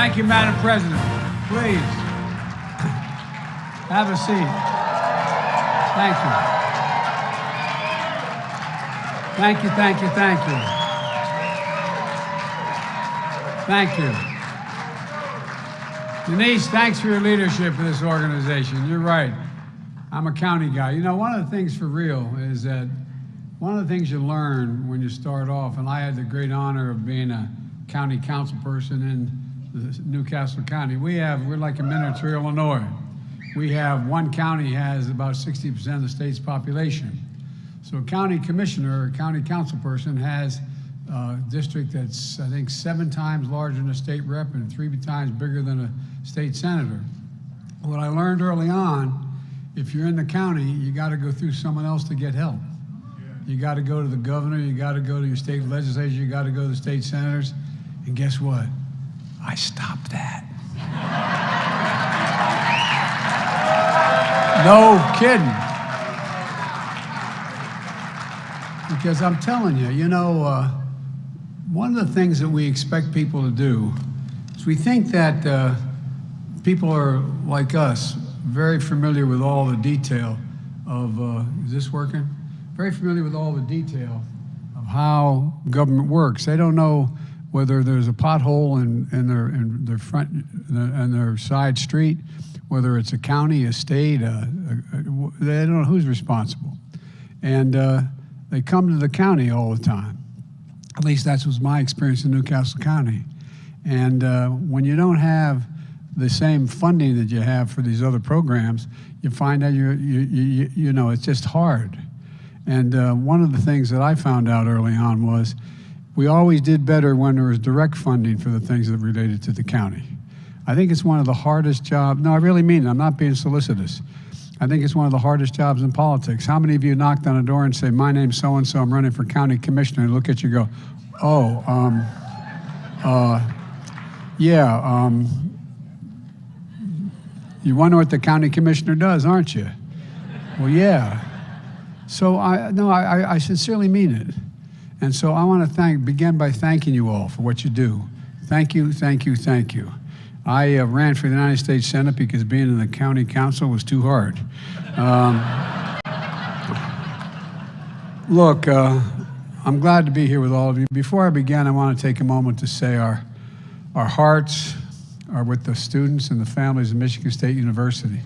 Thank you, Madam President. Please, have a seat. Thank you. Thank you, thank you, thank you. Thank you. Denise, thanks for your leadership of this organization. You're right. I'm a county guy. You know, one of the things for real is that one of the things you learn when you start off, and I had the great honor of being a county council person in Newcastle County. We're like a miniature Illinois. We have one county has about 60% of the state's population. So a county commissioner or a county council person has a district that's, I think, 7 times larger than a state rep and 3 times bigger than a state senator. What I learned early on, if you're in the county, you got to go through someone else to get help. You got to go to the governor, you got to go to your state legislature, you got to go to the state senators. And guess what? I stopped that. No kidding. Because I'm telling you, you know, one of the things that we expect people to do is we think that people are like us, very familiar with all the detail of, is this working? Very familiar with all the detail of how government works. They don't know whether there's a pothole in their front and their side street, whether it's a county, a state, they don't know who's responsible. And they come to the county all the time. At least that was my experience in Newcastle County. And when you don't have the same funding that you have for these other programs, you find that you know, it's just hard. And one of the things that I found out early on was we always did better when there was direct funding for the things that related to the county. I think it's one of the hardest jobs. No, I really mean it. I'm not being solicitous. I think it's one of the hardest jobs in politics. How many of you knocked on a door and say, my name's so-and-so, I'm running for county commissioner, and look at you and go, oh, yeah, you wonder what the county commissioner does, aren't you? Well, yeah. So I sincerely mean it. And so I want to begin by thanking you all for what you do. Thank you, thank you, thank you. I ran for the United States Senate because being in the county council was too hard. Look, I'm glad to be here with all of you. Before I begin, I want to take a moment to say our hearts are with the students and the families of Michigan State University.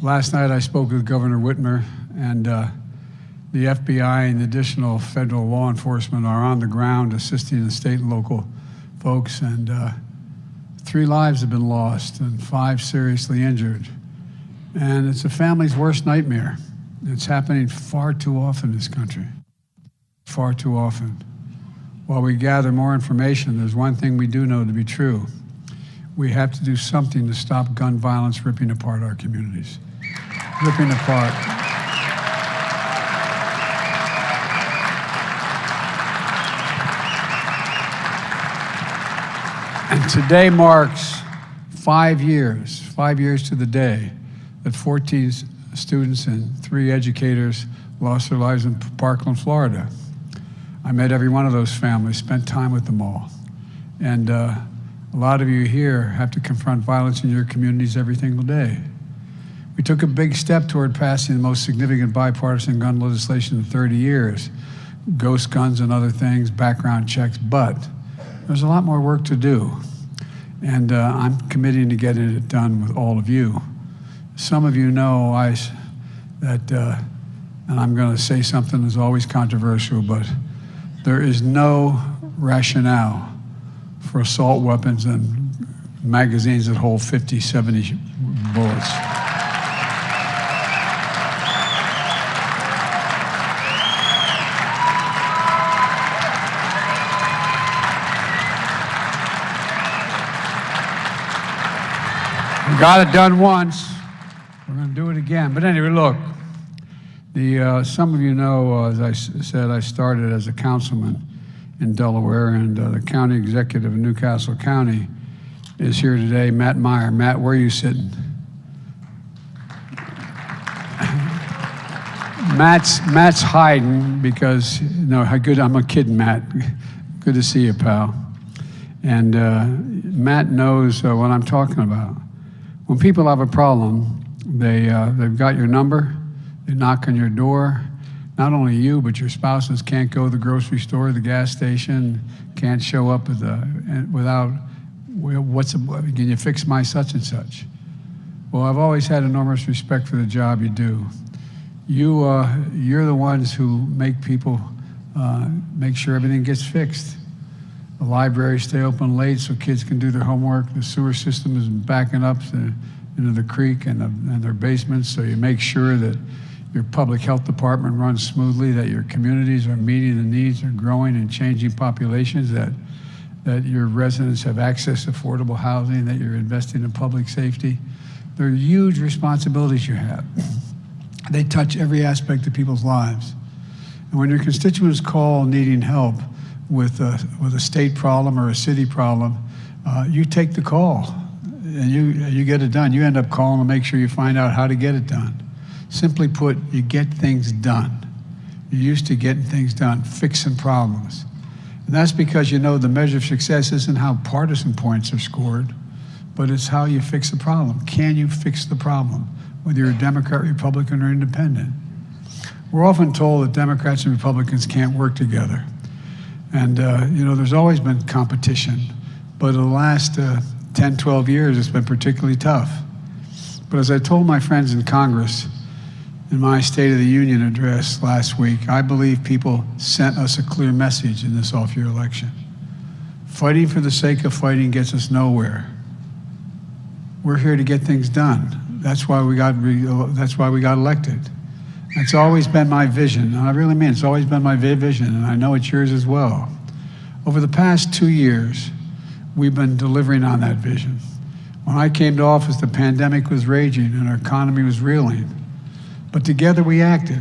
Last night I spoke with Governor Whitmer, and the FBI and additional federal law enforcement are on the ground assisting the state and local folks, and 3 lives have been lost and 5 seriously injured. And it's a family's worst nightmare. It's happening far too often in this country, far too often. While we gather more information, there's one thing we do know to be true. We have to do something to stop gun violence ripping apart our communities. Ripping apart. And today marks 5 years to the day that 14 students and 3 educators lost their lives in Parkland, Florida. I met every one of those families, spent time with them all. And a lot of you here have to confront violence in your communities every single day. We took a big step toward passing the most significant bipartisan gun legislation in 30 years, ghost guns and other things, background checks, but there's a lot more work to do. And I'm committing to getting it done with all of you. Some of you know that, and I'm going to say something that's always controversial, but there is no rationale for assault weapons and magazines that hold 50, 70 bullets. We got it done once. We're going to do it again. But anyway, look, some of you know, as I said, I started as a councilman in Delaware, and the county executive of Newcastle County is here today, Matt Meyer. Matt, where are you sitting? Matt's hiding because, no, good, I'm kidding, Matt. Good to see you, pal. And Matt knows what I'm talking about. When people have a problem, they've got your number, they knock on your door. Not only you, but your spouses can't go to the grocery store, the gas station, can't show up without, can you fix my such and such? Well, I've always had enormous respect for the job you do. You're the ones who make people make sure everything gets fixed. The libraries stay open late so kids can do their homework. The sewer system is backing up into the creek and their basements, so you make sure that your public health department runs smoothly, that your communities are meeting the needs of growing and changing populations, that your residents have access to affordable housing, that you're investing in public safety. They're huge responsibilities you have. They touch every aspect of people's lives. And when your constituents call needing help with a state problem or a city problem, you take the call and you get it done. You end up calling to make sure you find out how to get it done. Simply put, you get things done. You're used to getting things done, fixing problems. And that's because you know the measure of success isn't how partisan points are scored, but it's how you fix the problem. Can you fix the problem, whether you're a Democrat, Republican, or independent? We're often told that Democrats and Republicans can't work together. And there's always been competition, but in the last 10, 12 years, it's been particularly tough. But as I told my friends in Congress in my State of the Union address last week, I believe people sent us a clear message in this off-year election. Fighting for the sake of fighting gets us nowhere. We're here to get things done. That's why we got elected. That's always been my vision, and I really mean it's always been my vision, and I know it's yours as well. Over the past 2 years, we've been delivering on that vision. When I came to office, the pandemic was raging and our economy was reeling. But together we acted.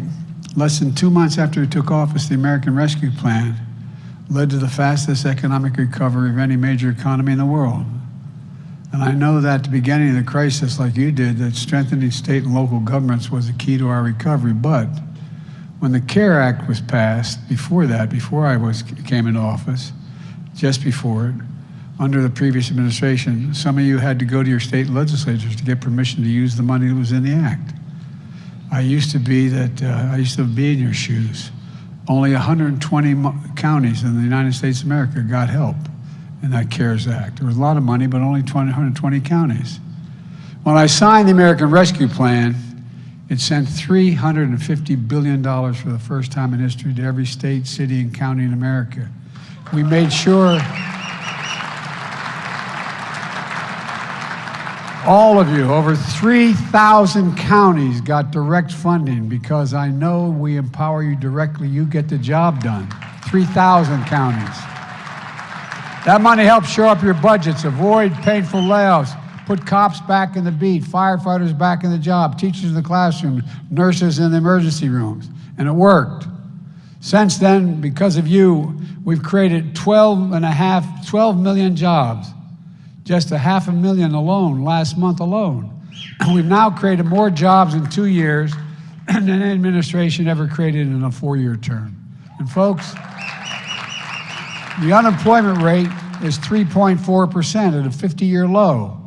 Less than 2 months after we took office, the American Rescue Plan led to the fastest economic recovery of any major economy in the world. And I know that at the beginning of the crisis, like you did, that strengthening state and local governments was the key to our recovery. But when the CARE Act was passed, before I came into office, just before it, under the previous administration, some of you had to go to your state legislatures to get permission to use the money that was in the act. I used to be in your shoes. Only 120 counties in the United States of America got help in that CARES Act. There was a lot of money, but only 120 counties. When I signed the American Rescue Plan, it sent $350 billion for the first time in history to every state, city, and county in America. We made sure all of you, over 3,000 counties got direct funding because I know we empower you directly, you get the job done. 3,000 counties. That money helps shore up your budgets, avoid painful layoffs, put cops back in the beat, firefighters back in the job, teachers in the classroom, nurses in the emergency rooms, and it worked. Since then, because of you, we've created 12 million jobs, just 500,000 alone, last month alone. We've now created more jobs in 2 years than any administration ever created in a 4-year term. And folks, the unemployment rate is 3.4% at a 50-year low.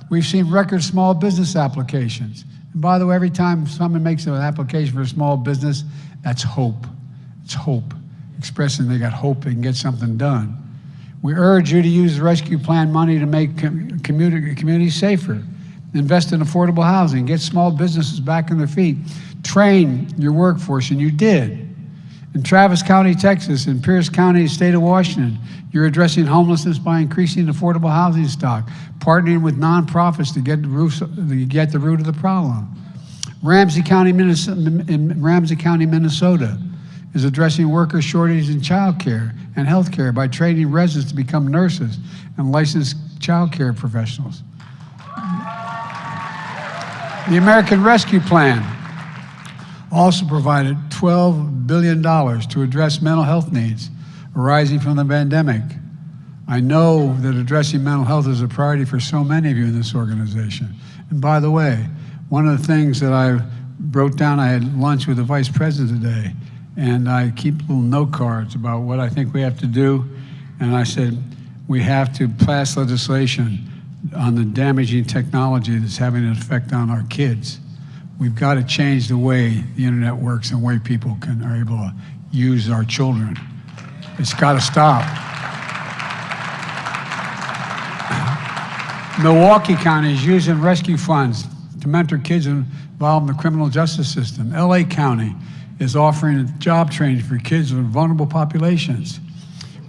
We've seen record small business applications. And by the way, every time someone makes an application for a small business, that's hope. It's hope, expressing they got hope they can get something done. We urge you to use the rescue plan money to make communities safer, invest in affordable housing, get small businesses back on their feet, train your workforce, and you did. In Travis County, Texas, and Pierce County, state of Washington, you're addressing homelessness by increasing affordable housing stock, partnering with nonprofits to get the root of the problem. Ramsey County, Minnesota, is addressing worker shortages in child care and health care by training residents to become nurses and licensed child care professionals. The American Rescue Plan also provided $12 billion to address mental health needs arising from the pandemic. I know that addressing mental health is a priority for so many of you in this organization. And by the way, one of the things that I wrote down, I had lunch with the vice president today, and I keep little note cards about what I think we have to do. And I said, we have to pass legislation on the damaging technology that's having an effect on our kids. We've got to change the way the internet works and the way people are able to use our children. It's got to stop. Milwaukee County is using rescue funds to mentor kids involved in the criminal justice system. LA County is offering job training for kids with vulnerable populations.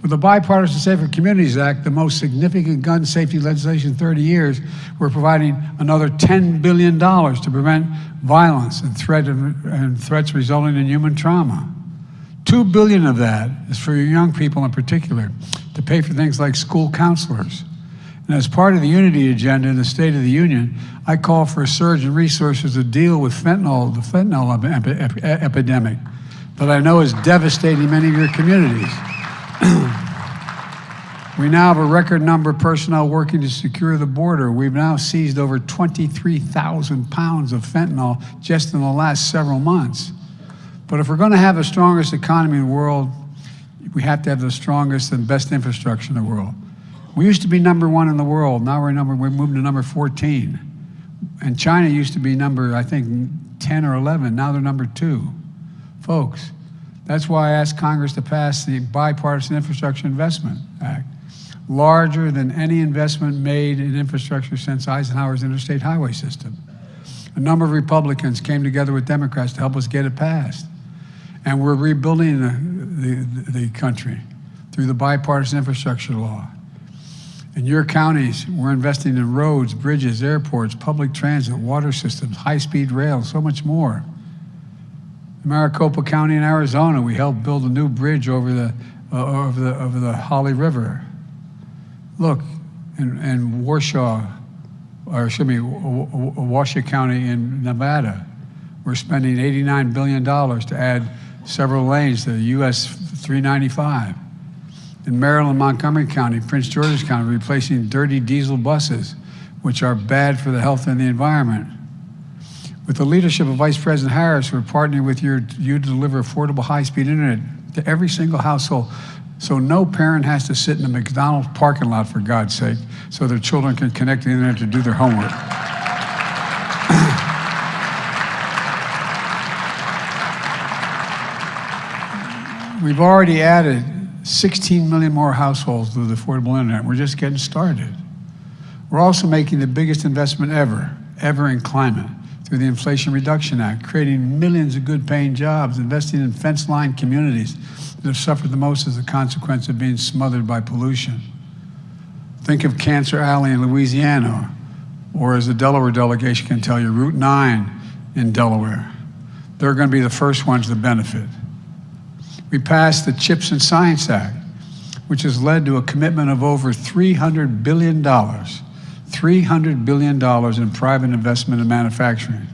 With the Bipartisan Safer Communities Act, the most significant gun safety legislation in 30 years, we're providing another $10 billion to prevent violence and threats resulting in human trauma. $2 billion of that is for young people in particular, to pay for things like school counselors. And as part of the Unity Agenda in the State of the Union, I call for a surge in resources to deal with the fentanyl epidemic that I know is devastating many of your communities. We now have a record number of personnel working to secure the border. We've now seized over 23,000 pounds of fentanyl just in the last several months. But if we're going to have the strongest economy in the world, we have to have the strongest and best infrastructure in the world. We used to be #1 in the world. Now we're moving to number 14. And China used to be number, I think, 10 or 11. Now they're number 2. Folks, that's why I asked Congress to pass the Bipartisan Infrastructure Investment Act, larger than any investment made in infrastructure since Eisenhower's interstate highway system. A number of Republicans came together with Democrats to help us get it passed. And we're rebuilding the country through the bipartisan infrastructure law. In your counties, we're investing in roads, bridges, airports, public transit, water systems, high-speed rail, so much more. In Maricopa County in Arizona, we helped build a new bridge over the Holly River. Look, in Washoe County in Nevada, we're spending $89 billion to add several lanes to the US 395. In Maryland, Montgomery County, Prince George's County, replacing dirty diesel buses, which are bad for the health and the environment. With the leadership of Vice President Harris, we're partnering with you to deliver affordable high-speed internet to every single household, so no parent has to sit in a McDonald's parking lot, for God's sake, so their children can connect to the internet to do their homework. We've already added 16 million more households to the affordable internet. We're just getting started. We're also making the biggest investment ever in climate through the Inflation Reduction Act, creating millions of good-paying jobs, investing in fence-line communities that have suffered the most as a consequence of being smothered by pollution. Think of Cancer Alley in Louisiana, or as the Delaware delegation can tell you, Route 9 in Delaware. They're going to be the first ones to benefit. We passed the CHIPS and Science Act, which has led to a commitment of over $300 billion in private investment in manufacturing.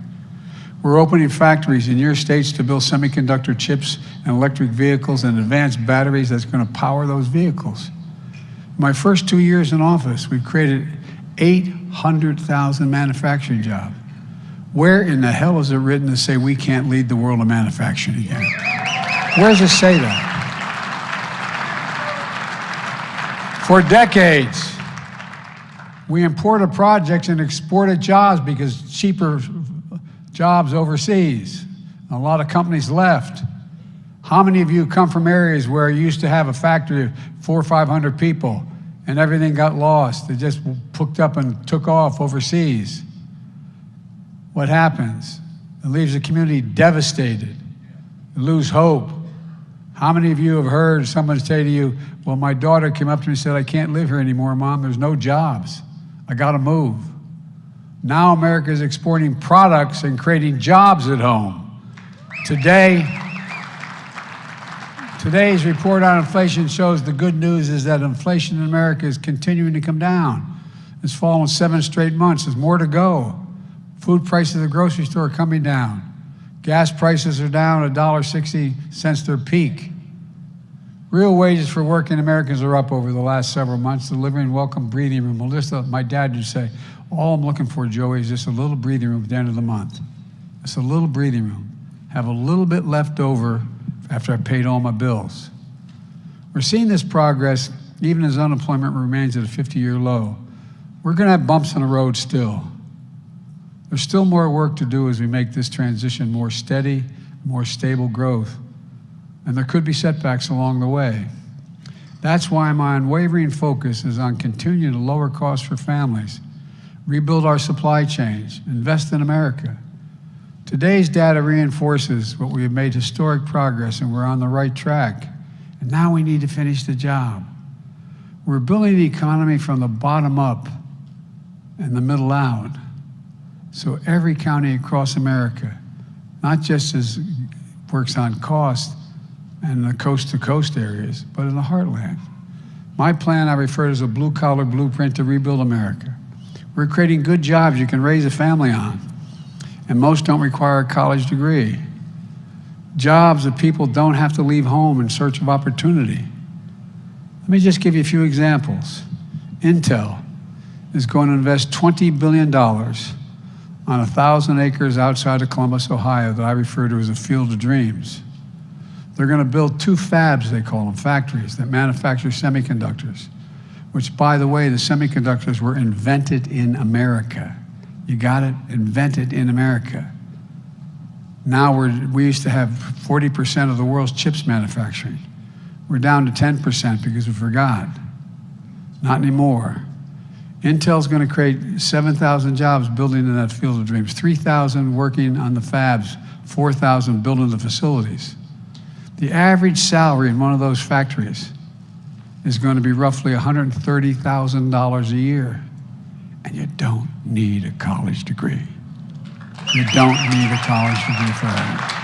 We're opening factories in your states to build semiconductor chips and electric vehicles and advanced batteries that's going to power those vehicles. In my first 2 years in office, we've created 800,000 manufacturing jobs. Where in the hell is it written to say we can't lead the world in manufacturing again? Where does it say that? For decades, we imported projects and exported jobs because cheaper jobs overseas. A lot of companies left. How many of you come from areas where you used to have a factory of 400 or 500 people and everything got lost? They just hooked up and took off overseas. What happens? It leaves the community devastated. They lose hope. How many of you have heard someone say to you, well, my daughter came up to me and said, I can't live here anymore, Mom. There's no jobs. I got to move. Now America is exporting products and creating jobs at home. Today's report on inflation shows the good news is that inflation in America is continuing to come down. It's fallen 7 straight months. There's more to go. Food prices at the grocery store are coming down. Gas prices are down $1.60 since their peak. Real wages for working Americans are up over the last several months, delivering welcome breathing room. Well, my dad would say, all I'm looking for, Joey, is just a little breathing room at the end of the month. Just a little breathing room. Have a little bit left over after I paid all my bills. We're seeing this progress even as unemployment remains at a 50-year low. We're going to have bumps in the road still. There's still more work to do as we make this transition more steady, more stable growth. And there could be setbacks along the way. That's why my unwavering focus is on continuing to lower costs for families, rebuild our supply chains, invest in America. Today's data reinforces what we have made historic progress and we're on the right track. And now we need to finish the job. We're building the economy from the bottom up and the middle out. So every county across America, not just as works on cost and the coast-to-coast areas, but in the heartland. My plan I refer to as a blue-collar blueprint to rebuild America. We're creating good jobs you can raise a family on, and most don't require a college degree. Jobs that people don't have to leave home in search of opportunity. Let me just give you a few examples. Intel is going to invest $20 billion on 1,000 acres outside of Columbus, Ohio, that I refer to as a field of dreams. They're going to build 2 fabs, they call them, factories that manufacture semiconductors, which, by the way, the semiconductors were invented in America. You got it? Invented in America. Now we used to have 40% of the world's chips manufacturing. We're down to 10% because we forgot. Not anymore. Intel's going to create 7,000 jobs building in that field of dreams, 3,000 working on the fabs, 4,000 building the facilities. The average salary in one of those factories is going to be roughly $130,000 a year. And you don't need a college degree. You don't need a college degree for that.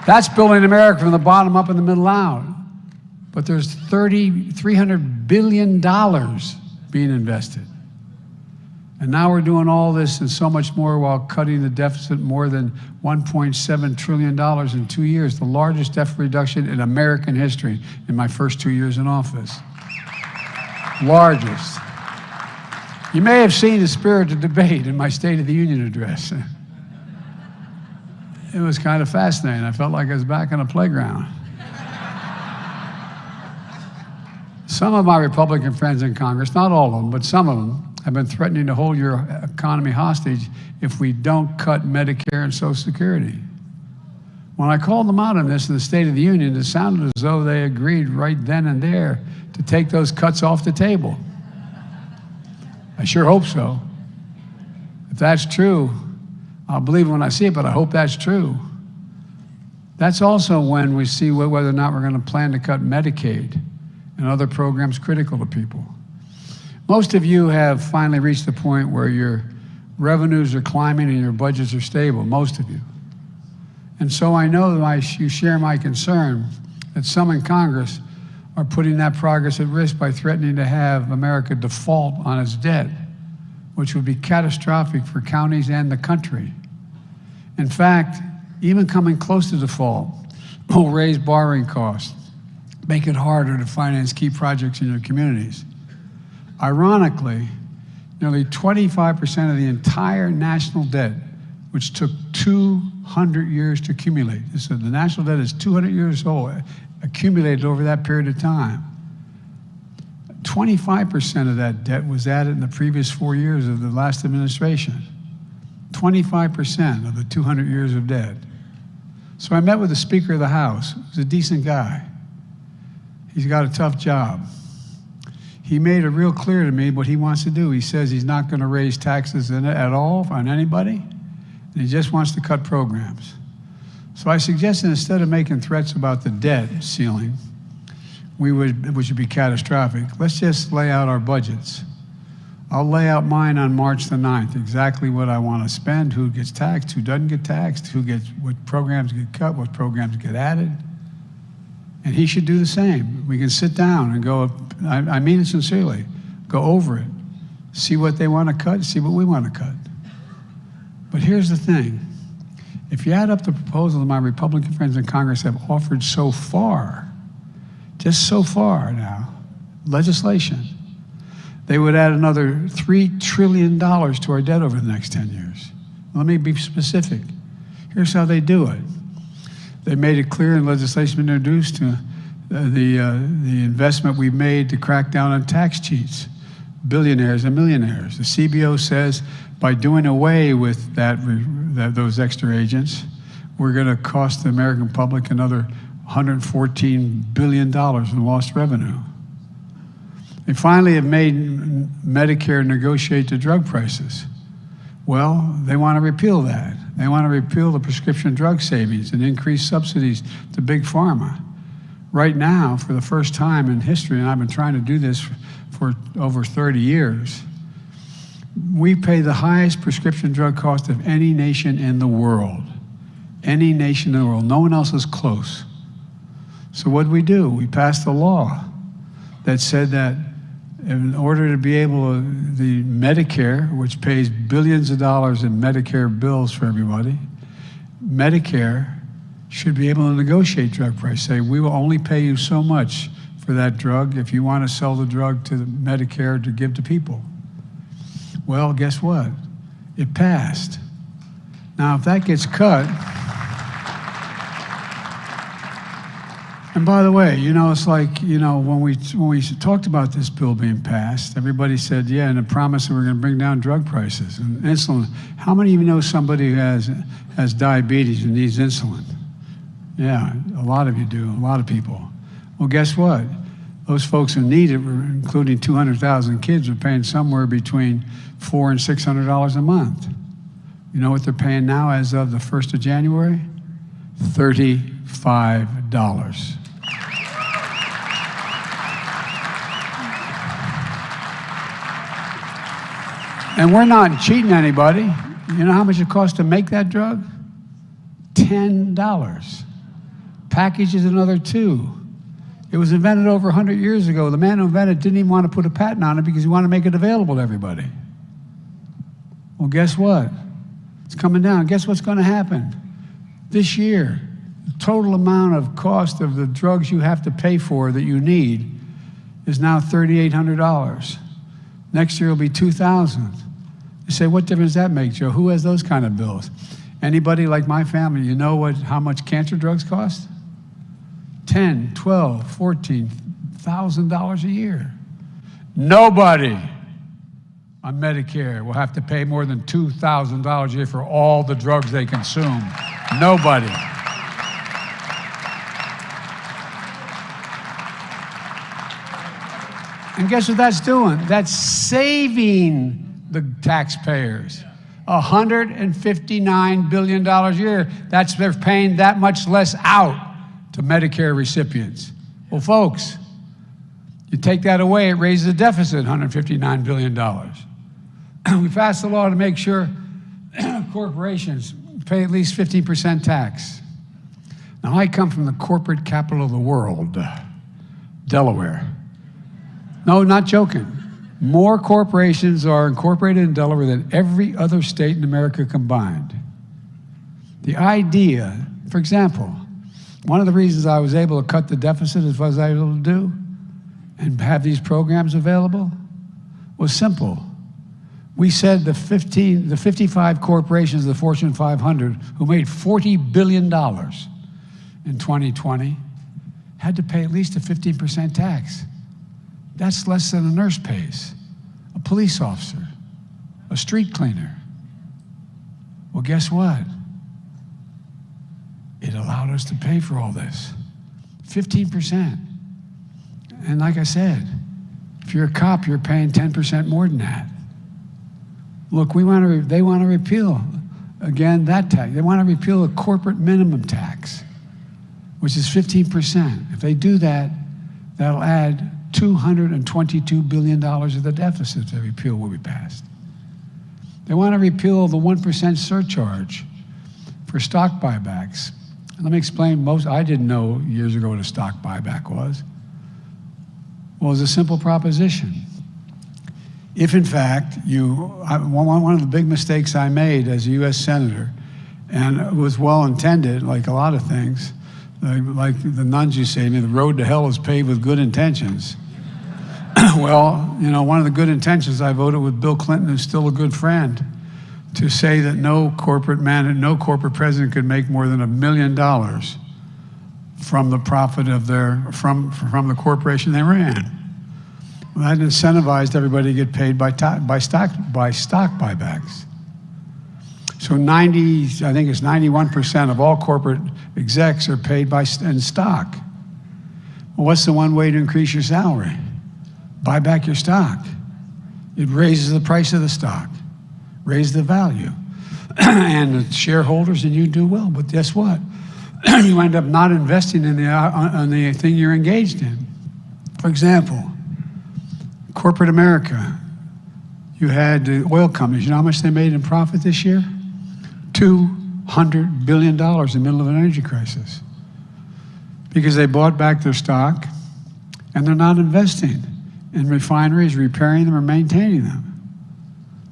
That's building America from the bottom up and the middle out. But there's $300 billion being invested. And now we're doing all this and so much more while cutting the deficit more than $1.7 trillion in 2 years, the largest deficit reduction in American history in my first 2 years in office. Largest. You may have seen the spirited debate in my State of the Union address. It was kind of fascinating. I felt like I was back on a playground. Some of my Republican friends in Congress, not all of them, but some of them, have been threatening to hold your economy hostage if we don't cut Medicare and Social Security. When I called them out on this in the State of the Union, it sounded as though they agreed right then and there to take those cuts off the table. I sure hope so. If that's true, I'll believe it when I see it, but I hope that's true. That's also when we see whether or not we're going to plan to cut Medicaid and other programs critical to people. Most of you have finally reached the point where your revenues are climbing and your budgets are stable, most of you. And so I know that you share my concern that some in Congress are putting that progress at risk by threatening to have America default on its debt, which would be catastrophic for counties and the country. In fact, even coming close to default will raise borrowing costs, make it harder to finance key projects in your communities. Ironically, nearly 25% of the entire national debt, which took 200 years to accumulate. So the national debt is 200 years old, accumulated over that period of time. 25% of that debt was added in the previous 4 years of the last administration. 25% of the 200 years of debt. So I met with the Speaker of the House. He's a decent guy. He's got a tough job. He made it real clear to me what he wants to do. He says he's not going to raise taxes at all on anybody, and he just wants to cut programs. So I suggested instead of making threats about the debt ceiling, which would be catastrophic, let's just lay out our budgets. I'll lay out mine on March the 9th, exactly what I want to spend, who gets taxed, who doesn't get taxed, what programs get cut, what programs get added. And he should do the same. We can sit down and go, I mean it sincerely, go over it, see what they want to cut, see what we want to cut. But here's the thing. If you add up the proposals my Republican friends in Congress have offered so far, just so far now, legislation, they would add another $3 trillion to our debt over the next 10 years. Let me be specific. Here's how they do it. They made it clear in legislation introduced to the investment we've made to crack down on tax cheats, billionaires and millionaires. The CBO says by doing away with those extra agents, we're going to cost the American public another $114 billion in lost revenue. They finally have made Medicare negotiate the drug prices. Well, they want to repeal that. They want to repeal the prescription drug savings and increase subsidies to big pharma. Right now, for the first time in history, and I've been trying to do this for over 30 years, we pay the highest prescription drug cost of any nation in the world. Any nation in the world. No one else is close. So what do? We passed a law that said that in order to be able to, the Medicare, which pays billions of dollars in Medicare bills for everybody, Medicare should be able to negotiate drug price. Say, we will only pay you so much for that drug if you want to sell the drug to the Medicare to give to people. Well, guess what? It passed. Now, if that gets cut, and by the way, it's like, when we talked about this bill being passed, everybody said, yeah, and a promise that we're going to bring down drug prices and insulin. How many of you know somebody who has diabetes and needs insulin? Yeah, a lot of you do, a lot of people. Well, guess what? Those folks who need it, including 200,000 kids, are paying somewhere between $400 and $600 a month. You know what they're paying now as of the 1st of January? $35. And we're not cheating anybody. You know how much it costs to make that drug? $10. Package is another $2. It was invented over 100 years ago. The man who invented it didn't even want to put a patent on it because he wanted to make it available to everybody. Well, guess what? It's coming down. Guess what's going to happen? This year, the total amount of cost of the drugs you have to pay for that you need is now $3,800. Next year will be $2,000. You say, what difference does that make, Joe? Who has those kind of bills? Anybody like my family, you know how much cancer drugs cost? $10,000, $12,000, $14,000 a year. Nobody on Medicare will have to pay more than $2,000 a year for all the drugs they consume. Nobody. And guess what that's doing? That's saving the taxpayers $159 billion a year. They're paying that much less out to Medicare recipients. Well, folks, you take that away, it raises the deficit $159 billion. We passed a law to make sure corporations pay at least 15% tax. Now, I come from the corporate capital of the world, Delaware. No, not joking. More corporations are incorporated in Delaware than every other state in America combined. The idea, for example, one of the reasons I was able to cut the deficit as I was able to do and have these programs available was simple. We said the 55 corporations of the Fortune 500 who made $40 billion in 2020 had to pay at least a 15% tax. That's less than a nurse pays, a police officer, a street cleaner. Well, guess what? It allowed us to pay for all this, 15%. And like I said, if you're a cop, you're paying 10% more than that. Look, they want to repeal, again, that tax. They want to repeal the corporate minimum tax, which is 15%. If they do that, that'll add $222 billion of the deficit if the repeal will be passed. They want to repeal the 1% surcharge for stock buybacks. Let me explain, I didn't know years ago what a stock buyback was. Well, it's a simple proposition. If in fact one of the big mistakes I made as a US Senator, and it was well intended, like a lot of things, like the nuns used to say to me, the road to hell is paved with good intentions. Well, one of the good intentions, I voted with Bill Clinton, who's still a good friend, to say that no corporate president could make more than $1 million from the profit of from the corporation they ran. Well, that incentivized everybody to get paid by stock buybacks. So I think it's 91% of all corporate execs are paid in stock. Well, what's the one way to increase your salary? Buy back your stock. It raises the price of the stock, raises the value. And the shareholders and you do well, but guess what? You end up not investing in the thing you're engaged in. For example, corporate America, you had the oil companies. You know how much they made in profit this year? $200 billion in the middle of an energy crisis. Because they bought back their stock and they're not investing in refineries, repairing them or maintaining them.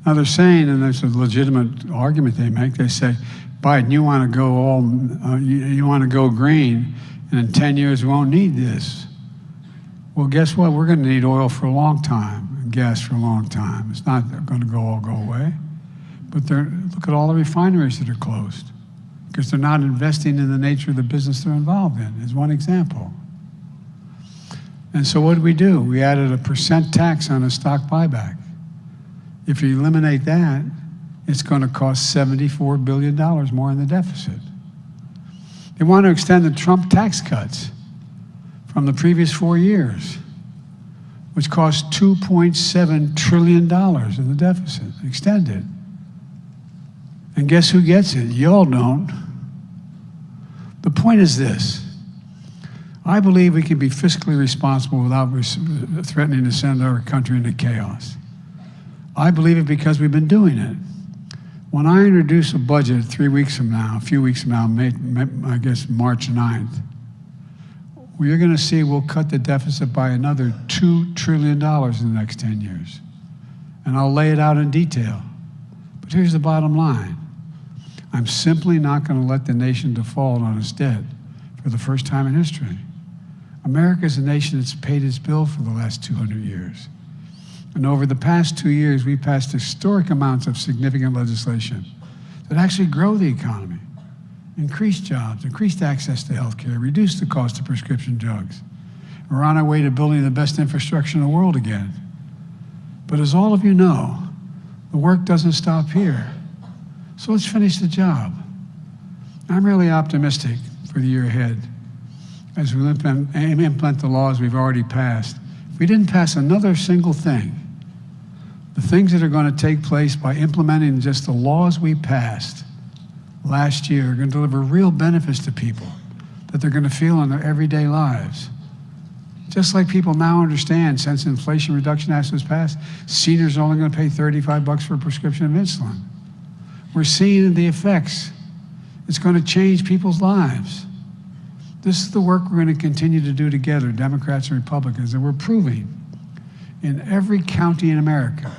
Now they're saying, and there's a legitimate argument they make, they say, Biden, you want to go you want to go green, and in 10 years we won't need this. Well, guess what? We're going to need oil for a long time, and gas for a long time. It's not going to all go away. But look at all the refineries that are closed because they're not investing in the nature of the business they're involved in, is one example. And so what did we do? We added a % tax on a stock buyback. If you eliminate that, it's going to cost $74 billion more in the deficit. They want to extend the Trump tax cuts from the previous 4 years, which cost $2.7 trillion in the deficit, extended. And guess who gets it? Y'all don't. The point is this. I believe we can be fiscally responsible without threatening to send our country into chaos. I believe it because we've been doing it. When I introduce a budget a few weeks from now, I guess March 9th, you're going to see we'll cut the deficit by another $2 trillion in the next 10 years. And I'll lay it out in detail. But here's the bottom line. I'm simply not going to let the nation default on its debt for the first time in history. America is a nation that's paid its bill for the last 200 years. And over the past 2 years, we passed historic amounts of significant legislation that actually grow the economy, increase jobs, increased access to health care, reduce the cost of prescription drugs. We're on our way to building the best infrastructure in the world again. But as all of you know, the work doesn't stop here. So let's finish the job. I'm really optimistic for the year ahead as we implement the laws we've already passed. If we didn't pass another single thing, the things that are going to take place by implementing just the laws we passed last year are going to deliver real benefits to people that they're going to feel in their everyday lives. Just like people now understand, since the Inflation Reduction Act was passed, seniors are only going to pay $35 for a prescription of insulin. We're seeing the effects. It's going to change people's lives. This is the work we're going to continue to do together, Democrats and Republicans, and we're proving in every county in America,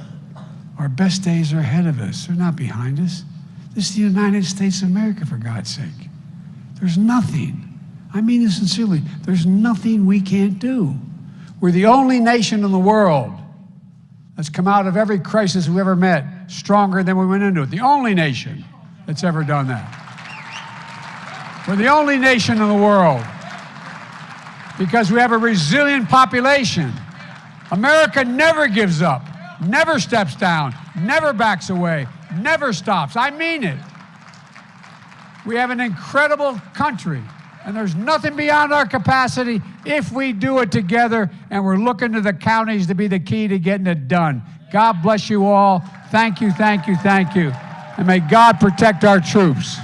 our best days are ahead of us. They're not behind us. This is the United States of America, for God's sake. There's nothing, I mean this sincerely, there's nothing we can't do. We're the only nation in the world that's come out of every crisis we ever met stronger than we went into it. The only nation that's ever done that. We're the only nation in the world because we have a resilient population. America never gives up, never steps down, never backs away, never stops. I mean it. We have an incredible country, and there's nothing beyond our capacity if we do it together, and we're looking to the counties to be the key to getting it done. God bless you all. Thank you, thank you, thank you. And may God protect our troops.